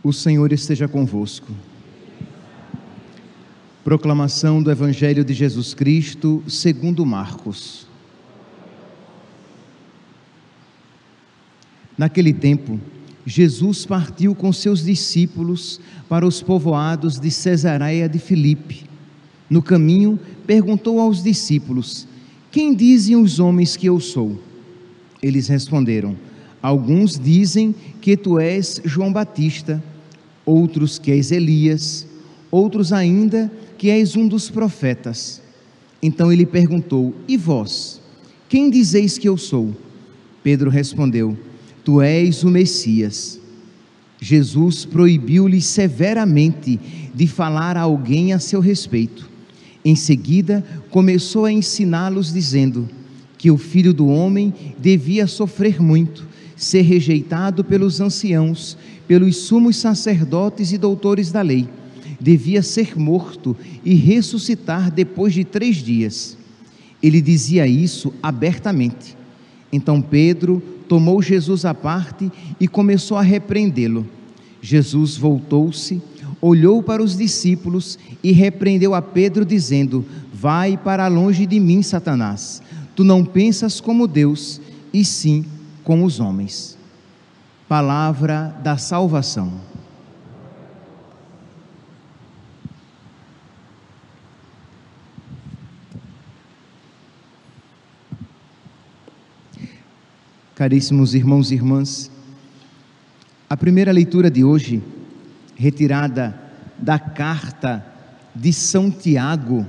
O Senhor esteja convosco. Proclamação do Evangelho de Jesus Cristo segundo Marcos. Naquele tempo, Jesus partiu com seus discípulos para os povoados de Cesareia de Filipe. No caminho, perguntou aos discípulos: quem dizem os homens que eu sou? Eles responderam: alguns dizem que tu és João Batista, outros que és Elias, outros ainda que és um dos profetas. Então ele perguntou: e vós, quem dizeis que eu sou? Pedro respondeu: tu és o Messias. Jesus proibiu-lhe severamente de falar a alguém a seu respeito. Em seguida, começou a ensiná-los, dizendo que o Filho do Homem devia sofrer muito, ser rejeitado pelos anciãos, pelos sumos sacerdotes e doutores da lei, devia ser morto e ressuscitar depois de 3 dias. Ele dizia isso abertamente. Então Pedro tomou Jesus à parte e começou a repreendê-lo. Jesus voltou-se, olhou para os discípulos e repreendeu a Pedro, dizendo: vai para longe de mim, Satanás. Tu não pensas como Deus, e sim como os homens. Palavra da salvação. Caríssimos irmãos e irmãs, a primeira leitura de hoje, retirada da carta de São Tiago,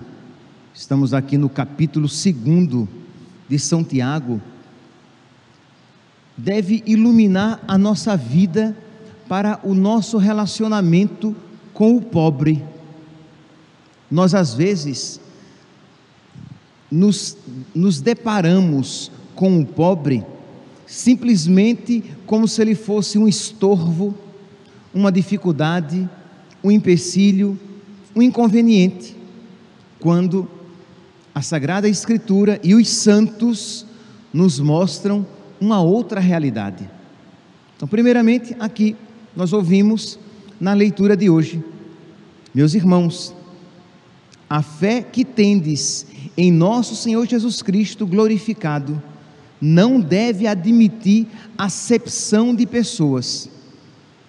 estamos aqui no capítulo 2 de São Tiago, deve iluminar a nossa vida para o nosso relacionamento com o pobre. Nós às vezes nos deparamos com o pobre simplesmente como se ele fosse um estorvo, uma dificuldade, um empecilho, um inconveniente, quando a Sagrada Escritura e os santos nos mostram uma outra realidade. Então, primeiramente, aqui nós ouvimos na leitura de hoje: meus irmãos, a fé que tendes em nosso Senhor Jesus Cristo glorificado não deve admitir acepção de pessoas.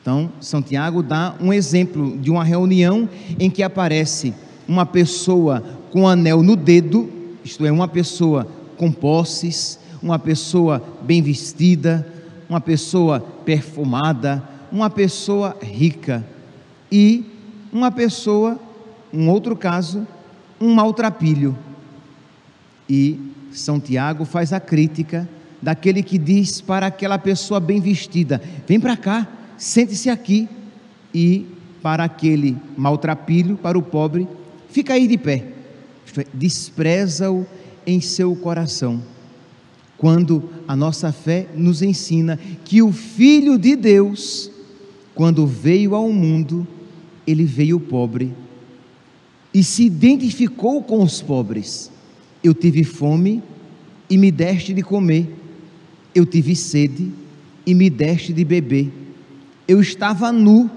Então, São Tiago dá um exemplo de uma reunião em que aparece uma pessoa com um anel no dedo, isto é, uma pessoa com posses, uma pessoa bem vestida, uma pessoa perfumada, uma pessoa rica, e uma pessoa, um outro caso, um maltrapilho. E São Tiago faz a crítica daquele que diz para aquela pessoa bem vestida: vem para cá, sente-se aqui, e para aquele maltrapilho, para o pobre: fica aí de pé. Isto é, despreza-o em seu coração. Quando a nossa fé nos ensina que o Filho de Deus, quando veio ao mundo, ele veio pobre e se identificou com os pobres. Eu tive fome e me deste de comer, eu tive sede e me deste de beber, eu estava nu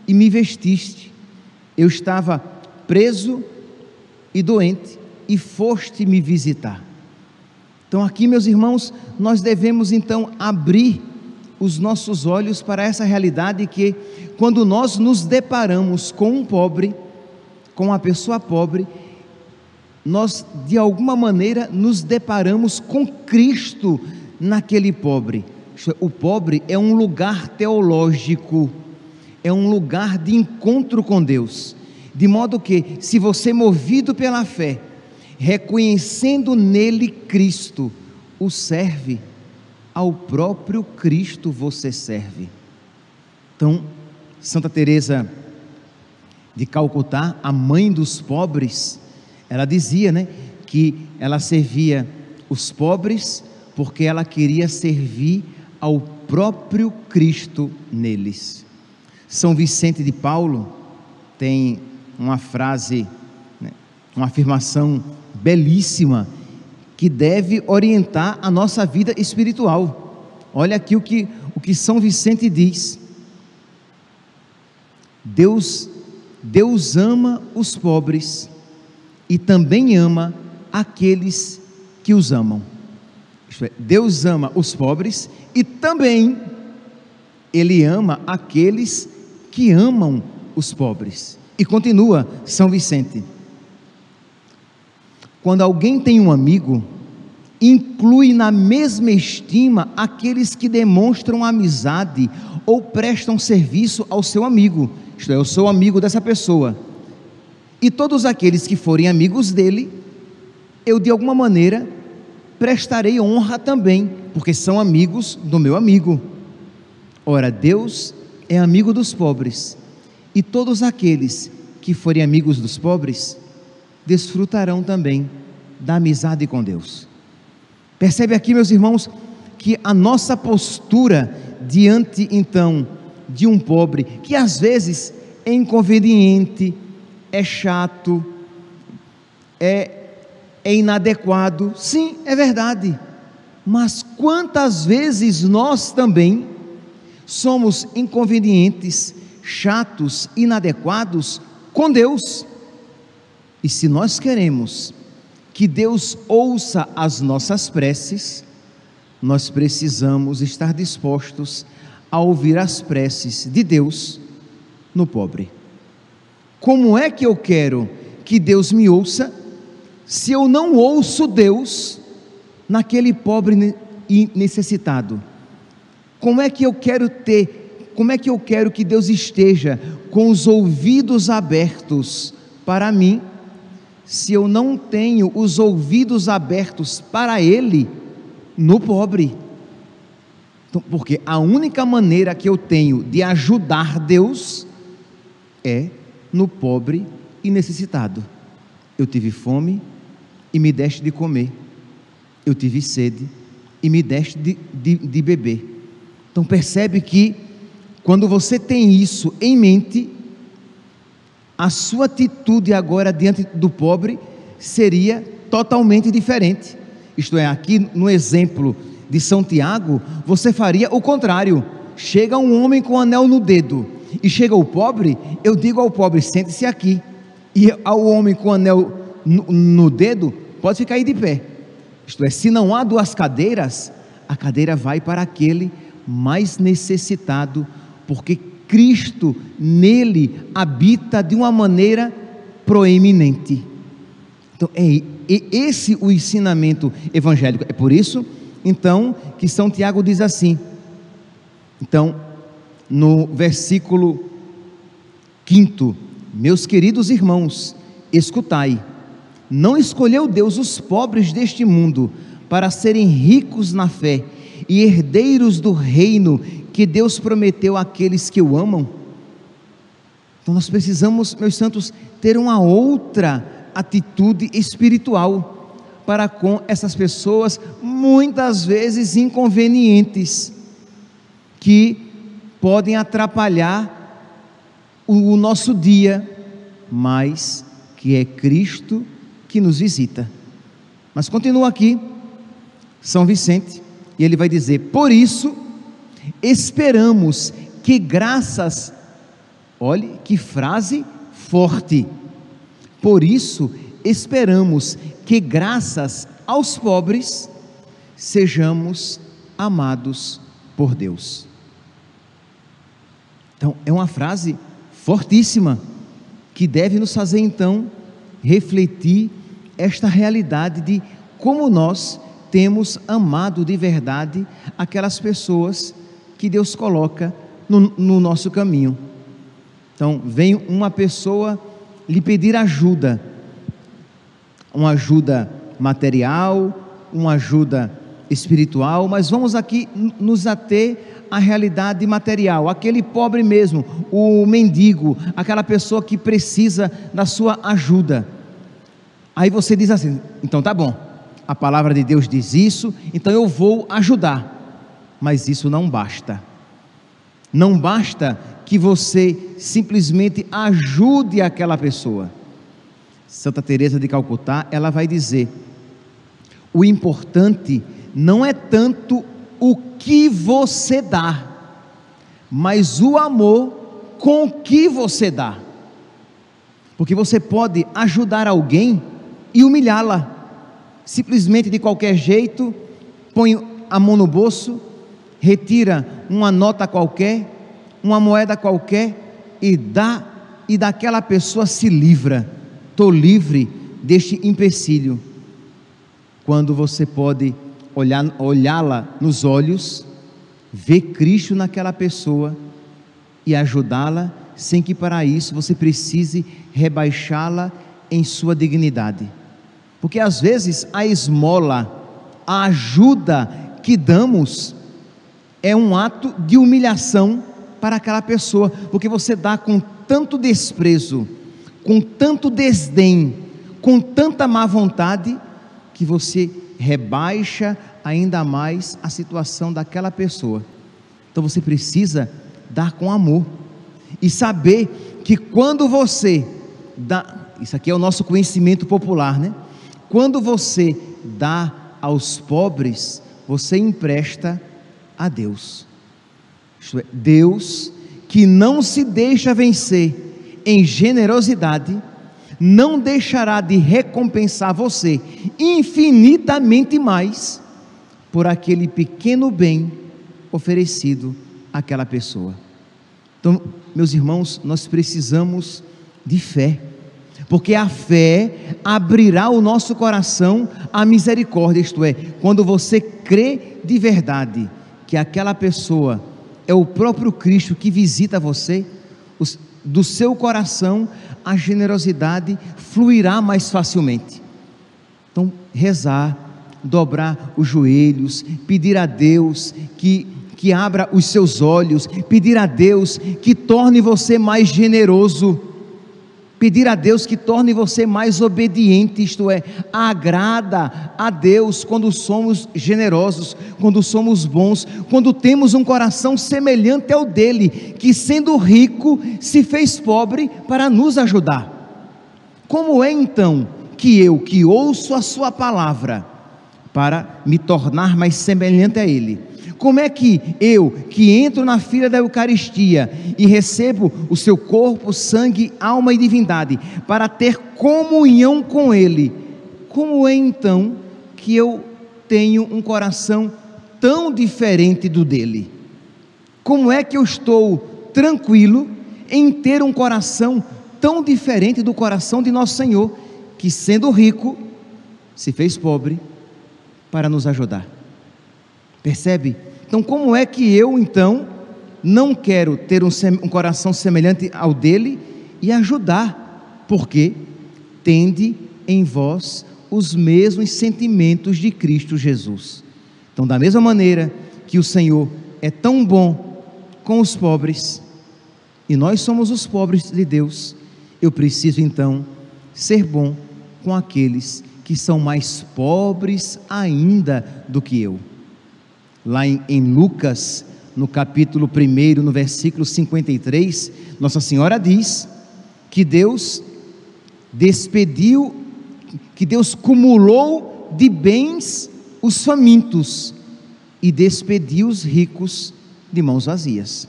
e me vestiste, eu estava preso e doente e foste me visitar. Então aqui, meus irmãos, nós devemos então abrir os nossos olhos para essa realidade que, quando nós nos deparamos com um pobre, com uma pessoa pobre, nós de alguma maneira nos deparamos com Cristo naquele pobre. O pobre é um lugar teológico, é um lugar de encontro com Deus, de modo que, se você, movido pela fé, reconhecendo nele Cristo, o serve, ao próprio Cristo você serve. Então, Santa Teresa de Calcutá, a mãe dos pobres, ela dizia, que ela servia os pobres porque ela queria servir ao próprio Cristo neles. São Vicente de Paulo tem uma frase, uma afirmação belíssima que deve orientar a nossa vida espiritual. Olha aqui o que São Vicente diz: Deus ama os pobres e também ama aqueles que os amam. Isto é, Deus ama os pobres e também Ele ama aqueles que amam os pobres. E continua São Vicente: quando alguém tem um amigo, inclui na mesma estima aqueles que demonstram amizade ou prestam serviço ao seu amigo. Isto é, eu sou amigo dessa pessoa, e todos aqueles que forem amigos dele, eu de alguma maneira prestarei honra também, porque são amigos do meu amigo. Ora, Deus é amigo dos pobres, e todos aqueles que forem amigos dos pobres desfrutarão também da amizade com Deus. Percebe aqui, meus irmãos, que a nossa postura diante então de um pobre, que às vezes é inconveniente, é chato, é inadequado, sim, é verdade, mas quantas vezes nós também somos inconvenientes, chatos, inadequados com Deus? E se nós queremos que Deus ouça as nossas preces, nós precisamos estar dispostos a ouvir as preces de Deus no pobre. Como é que eu quero que Deus me ouça se eu não ouço Deus naquele pobre e necessitado? Como é que eu quero que Deus esteja com os ouvidos abertos para mim, se eu não tenho os ouvidos abertos para Ele no pobre? Então, porque a única maneira que eu tenho de ajudar Deus é no pobre e necessitado. Eu tive fome e me deste de comer, eu tive sede e me deste de beber. Então percebe que quando você tem isso em mente, a sua atitude agora diante do pobre seria totalmente diferente. Isto é, aqui no exemplo de São Tiago, você faria o contrário. Chega um homem com um anel no dedo e chega o pobre, eu digo ao pobre: sente-se aqui, e ao homem com o anel no dedo, pode ficar aí de pé. Isto é, se não há duas cadeiras, a cadeira vai para aquele mais necessitado, porque Cristo nele habita de uma maneira proeminente. Então é esse o ensinamento evangélico. É por isso então que São Tiago diz assim, então no versículo 5: meus queridos irmãos, escutai, não escolheu Deus os pobres deste mundo para serem ricos na fé e herdeiros do reino que Deus prometeu àqueles que o amam? Então nós precisamos, meus santos, ter uma outra atitude espiritual para com essas pessoas, muitas vezes inconvenientes, que podem atrapalhar o nosso dia, mas que é Cristo que nos visita. Mas continua aqui São Vicente, e ele vai dizer: por isso esperamos que graças, olhe que frase forte, por isso esperamos que graças aos pobres sejamos amados por Deus. Então é uma frase fortíssima, que deve nos fazer então refletir esta realidade de como nós temos amado de verdade aquelas pessoas que Deus coloca no nosso caminho. Então vem uma pessoa lhe pedir ajuda, uma ajuda material, uma ajuda espiritual, mas vamos aqui nos ater à realidade material, aquele pobre mesmo, o mendigo, aquela pessoa que precisa da sua ajuda. Aí você diz assim: então tá bom, a palavra de Deus diz isso, então eu vou ajudar. Mas isso não basta. Não basta que você simplesmente ajude aquela pessoa. Santa Teresa de Calcutá, ela vai dizer: o importante não é tanto o que você dá, mas o amor com o que você dá. Porque você pode ajudar alguém e humilhá-la, simplesmente de qualquer jeito, põe a mão no bolso, retira uma nota qualquer, uma moeda qualquer e dá, e daquela pessoa se livra. Estou livre deste empecilho. Quando você pode olhá-la nos olhos, ver Cristo naquela pessoa e ajudá-la, sem que para isso você precise rebaixá-la em sua dignidade. Porque às vezes a esmola, a ajuda que damos é um ato de humilhação para aquela pessoa, porque você dá com tanto desprezo, com tanto desdém, com tanta má vontade, que você rebaixa ainda mais a situação daquela pessoa. Então você precisa dar com amor e saber que quando você dá, isso aqui é o nosso conhecimento popular, né? Quando você dá aos pobres, você empresta a Deus. Isto é, Deus, que não se deixa vencer em generosidade, não deixará de recompensar você infinitamente mais por aquele pequeno bem oferecido àquela pessoa. Então, meus irmãos, nós precisamos de fé, porque a fé abrirá o nosso coração à misericórdia. Isto é, quando você crê de verdade que aquela pessoa é o próprio Cristo que visita você, do seu coração a generosidade fluirá mais facilmente. Então, rezar, dobrar os joelhos, pedir a Deus que abra os seus olhos, pedir a Deus que torne você mais generoso, pedir a Deus que torne você mais obediente, isto é, agrada a Deus quando somos generosos, quando somos bons, quando temos um coração semelhante ao dele, que sendo rico, se fez pobre para nos ajudar. Como é então que eu, que ouço a sua palavra, para me tornar mais semelhante a ele, como é que eu, que entro na fila da Eucaristia e recebo o seu corpo, sangue, alma e divindade, para ter comunhão com Ele, como é então que eu tenho um coração tão diferente do dele? Como é que eu estou tranquilo em ter um coração tão diferente do coração de nosso Senhor, que sendo rico, se fez pobre para nos ajudar? Percebe? Então, como é que eu, então, não quero ter um coração semelhante ao dele e ajudar? Porque tende em vós os mesmos sentimentos de Cristo Jesus. Então, da mesma maneira que o Senhor é tão bom com os pobres, e nós somos os pobres de Deus, eu preciso, então, ser bom com aqueles que são mais pobres ainda do que eu. Lá em Lucas, no capítulo 1, no versículo 53, Nossa Senhora diz que Deus despediu, que Deus cumulou de bens os famintos e despediu os ricos de mãos vazias.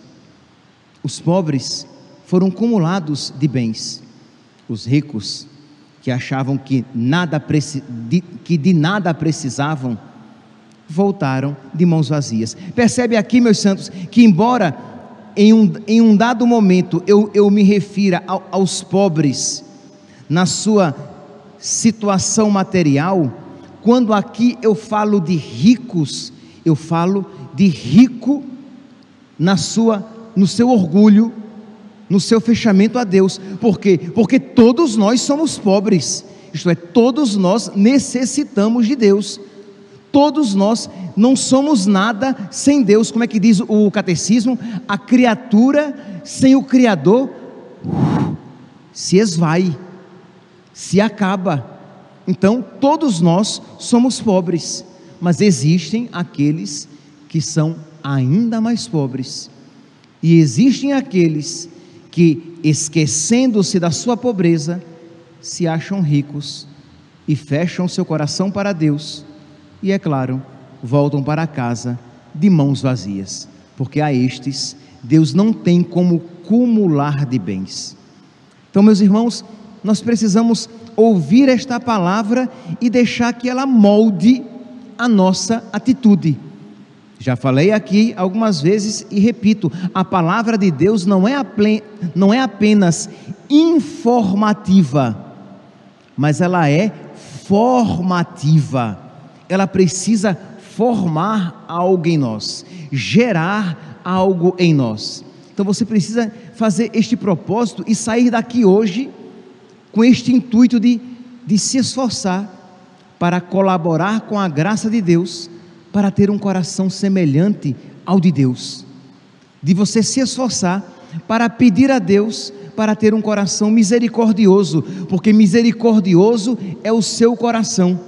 Os pobres foram cumulados de bens, os ricos, que achavam que de nada precisavam, voltaram de mãos vazias. Percebe aqui, meus santos, que embora em um dado momento eu me refira aos pobres na sua situação material, quando aqui eu falo de ricos, eu falo de rico no seu orgulho, no seu fechamento a Deus. Por quê? Porque todos nós somos pobres, isto é, todos nós necessitamos de Deus. Todos nós não somos nada sem Deus. Como é que diz o catecismo? A criatura sem o Criador se esvai, se acaba. Então todos nós somos pobres, mas existem aqueles que são ainda mais pobres, e existem aqueles que, esquecendo-se da sua pobreza, se acham ricos e fecham seu coração para Deus. E é claro, voltam para casa de mãos vazias, porque a estes Deus não tem como cumular de bens. Então, meus irmãos, nós precisamos ouvir esta palavra e deixar que ela molde a nossa atitude. Já falei aqui algumas vezes e repito, a palavra de Deus não é apenas informativa, mas ela é formativa. Ela precisa formar algo em nós, gerar algo em nós. Então você precisa fazer este propósito e sair daqui hoje com este intuito de se esforçar para colaborar com a graça de Deus, para ter um coração semelhante ao de Deus, de você se esforçar para pedir a Deus para ter um coração misericordioso, porque misericordioso é o seu coração.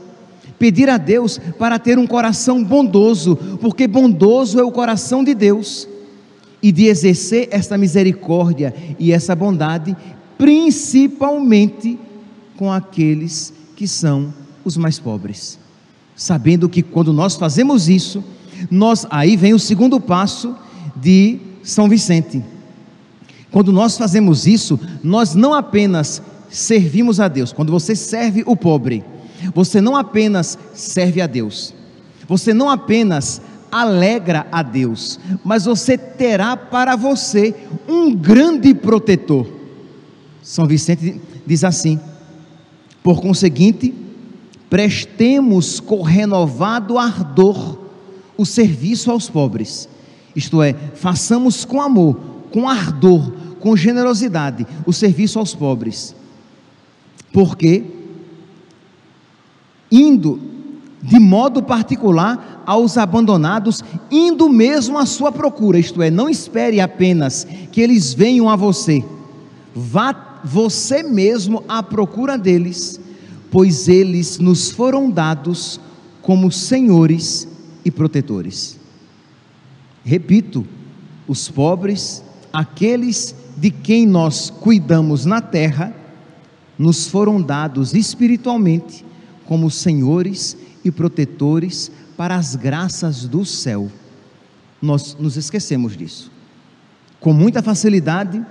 Pedir a Deus para ter um coração bondoso, porque bondoso é o coração de Deus, e de exercer esta misericórdia e essa bondade, principalmente com aqueles que são os mais pobres, sabendo que quando nós fazemos isso, aí vem o segundo passo de São Vicente. Quando nós fazemos isso, nós não apenas servimos a Deus. Quando você serve o pobre, você não apenas serve a Deus, você não apenas alegra a Deus, mas você terá para você um grande protetor. São Vicente diz assim: por conseguinte, prestemos com renovado ardor o serviço aos pobres, isto é, façamos com amor, com ardor, com generosidade o serviço aos pobres, porque indo de modo particular aos abandonados, indo mesmo à sua procura, isto é, não espere apenas que eles venham a você, vá você mesmo à procura deles, pois eles nos foram dados como senhores e protetores. Repito, os pobres, aqueles de quem nós cuidamos na terra, nos foram dados espiritualmente como senhores e protetores para as graças do céu. Nós nos esquecemos disso com muita facilidade,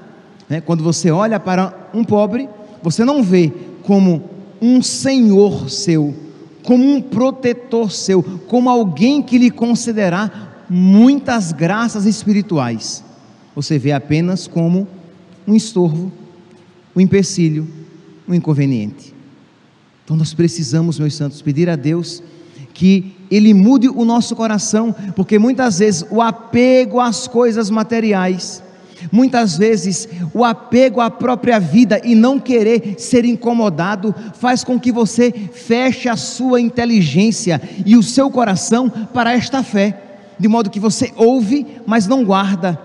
né? Quando você olha para um pobre, você não vê como um senhor seu, como um protetor seu, como alguém que lhe concederá muitas graças espirituais. Você vê apenas como um estorvo, um empecilho, um inconveniente. Então nós precisamos, meus santos, pedir a Deus que Ele mude o nosso coração, porque muitas vezes o apego às coisas materiais, muitas vezes o apego à própria vida e não querer ser incomodado, faz com que você feche a sua inteligência e o seu coração para esta fé, de modo que você ouve, mas não guarda,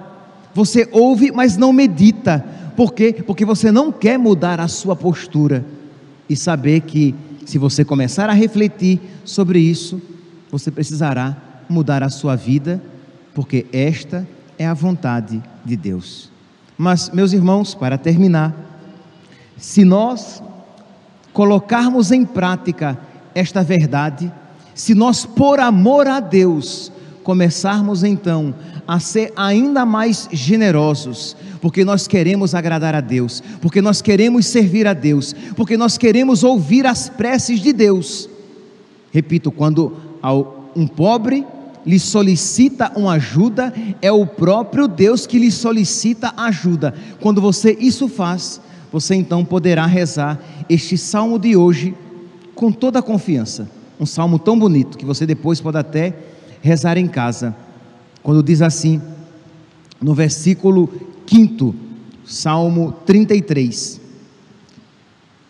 você ouve, mas não medita. Por quê? Porque você não quer mudar a sua postura e saber que se você começar a refletir sobre isso, você precisará mudar a sua vida, porque esta é a vontade de Deus. Mas, meus irmãos, para terminar, se nós colocarmos em prática esta verdade, se nós, por amor a Deus, começarmos então a ser ainda mais generosos, porque nós queremos agradar a Deus, porque nós queremos servir a Deus, porque nós queremos ouvir as preces de Deus. Repito, quando um pobre lhe solicita uma ajuda, é o próprio Deus que lhe solicita ajuda. Quando você isso faz, você então poderá rezar este salmo de hoje com toda a confiança, um salmo tão bonito que você depois pode até rezar em casa, quando diz assim, no versículo 5º, Salmo 33,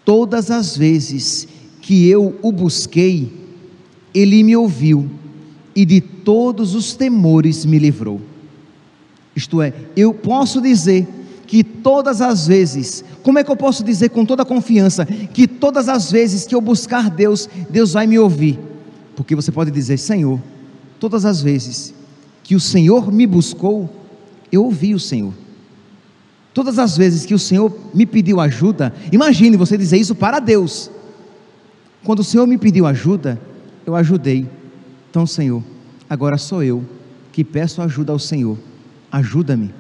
todas as vezes que eu o busquei, Ele me ouviu, e de todos os temores me livrou. Isto é, eu posso dizer que todas as vezes, como é que eu posso dizer com toda a confiança, que todas as vezes que eu buscar Deus, Deus vai me ouvir? Porque você pode dizer, Senhor, todas as vezes que o Senhor me buscou, eu ouvi o Senhor. Todas as vezes que o Senhor me pediu ajuda, imagine você dizer isso para Deus. Quando o Senhor me pediu ajuda, eu ajudei. Então, Senhor, agora sou eu que peço ajuda ao Senhor. Ajuda-me,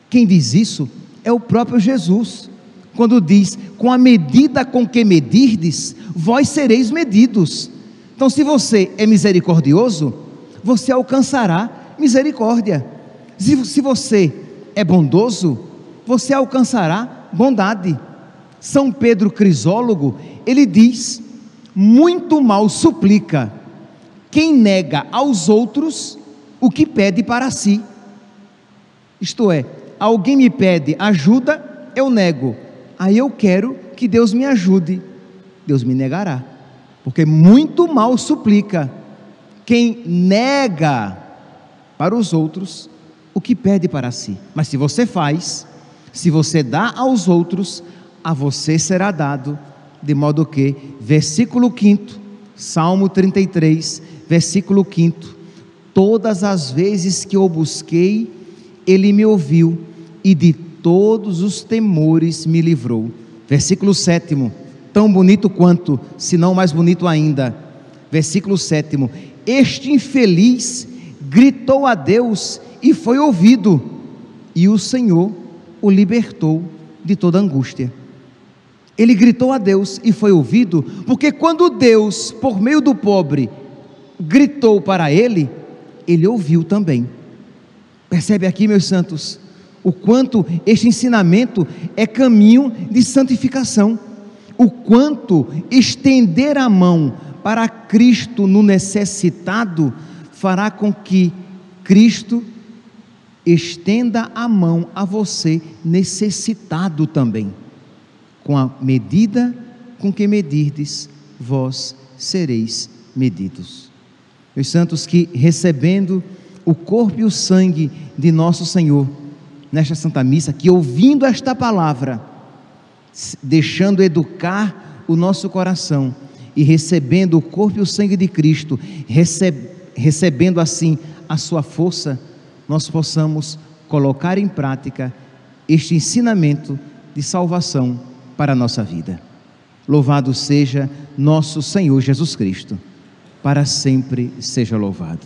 Quem diz isso é o próprio Jesus, quando diz: com a medida com que medirdes, vós sereis medidos. Então, se você é misericordioso, você alcançará misericórdia. Se você é bondoso, você alcançará bondade. São Pedro Crisólogo, ele diz: muito mal suplica quem nega aos outros o que pede para si. Isto é, alguém me pede ajuda, eu nego. Aí eu quero que Deus me ajude. Deus me negará, porque muito mal suplica quem nega para os outros o que pede para si. Mas se você faz, se você dá aos outros, a você será dado, de modo que, versículo 5º, Salmo 33, versículo 5º: todas as vezes que eu busquei, Ele me ouviu, e de todos os temores me livrou. Versículo 7º, tão bonito quanto, se não mais bonito ainda. Versículo 7º: este infeliz gritou a Deus e foi ouvido, e o Senhor o libertou de toda angústia. Ele gritou a Deus e foi ouvido, porque quando Deus, por meio do pobre, gritou para ele, ele ouviu também. Percebe aqui, meus santos, o quanto este ensinamento é caminho de santificação, o quanto estender a mão para Cristo no necessitado fará com que Cristo estenda a mão a você necessitado também. Com a medida com que medirdes, vós sereis medidos. Meus santos, que recebendo o corpo e o sangue de nosso Senhor nesta Santa Missa, que ouvindo esta palavra, deixando educar o nosso coração e recebendo o corpo e o sangue de Cristo, recebendo assim a sua força, nós possamos colocar em prática este ensinamento de salvação para a nossa vida. Louvado seja nosso Senhor Jesus Cristo, para sempre seja louvado.